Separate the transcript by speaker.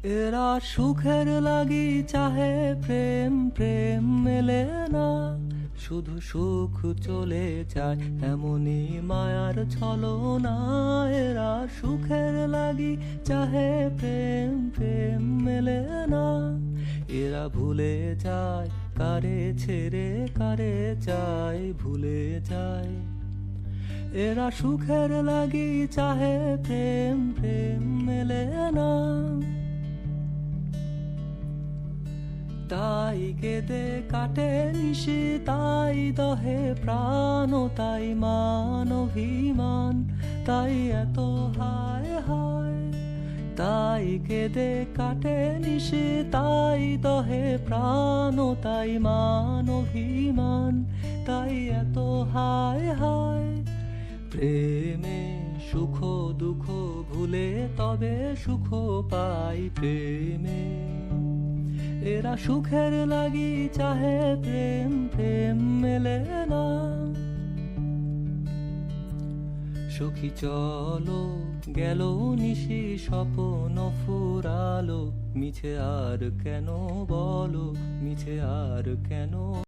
Speaker 1: এরা সুখের লাগি চাহে প্রেম, প্রেম মেলে না। শুধু সুখ চলে যায় এমনই মায়ার ছলনা। এরা সুখের লাগি চাহে প্রেম, প্রেম মেলে না। এরা ভুলে যায় কারে ছেড়ে কারে চায়, ভুলে যায়। এরা সুখের লাগি চাহে প্রেম, প্রেম মেলে না। তাই কেঁদে কাটে নিশি, তাই দহে প্রাণ, তাই মান অভিমান, তাই এত হায় হায়। তাই কেঁদে কাটে নিশি, তাই দহে প্রাণ, তাই মান অভিমান, তাই এত হায় হায়। প্রেমে সুখ দুঃখ ভুলে তবে সুখ পাই প্রেমে। এরা সুখের লাগি চাহে প্রেম, প্রেম মেলে না। সখী চলো গেল নিশি, স্বপ্ন ফুরালো, মিছে আর কেন বলো, মিছে আর কেন।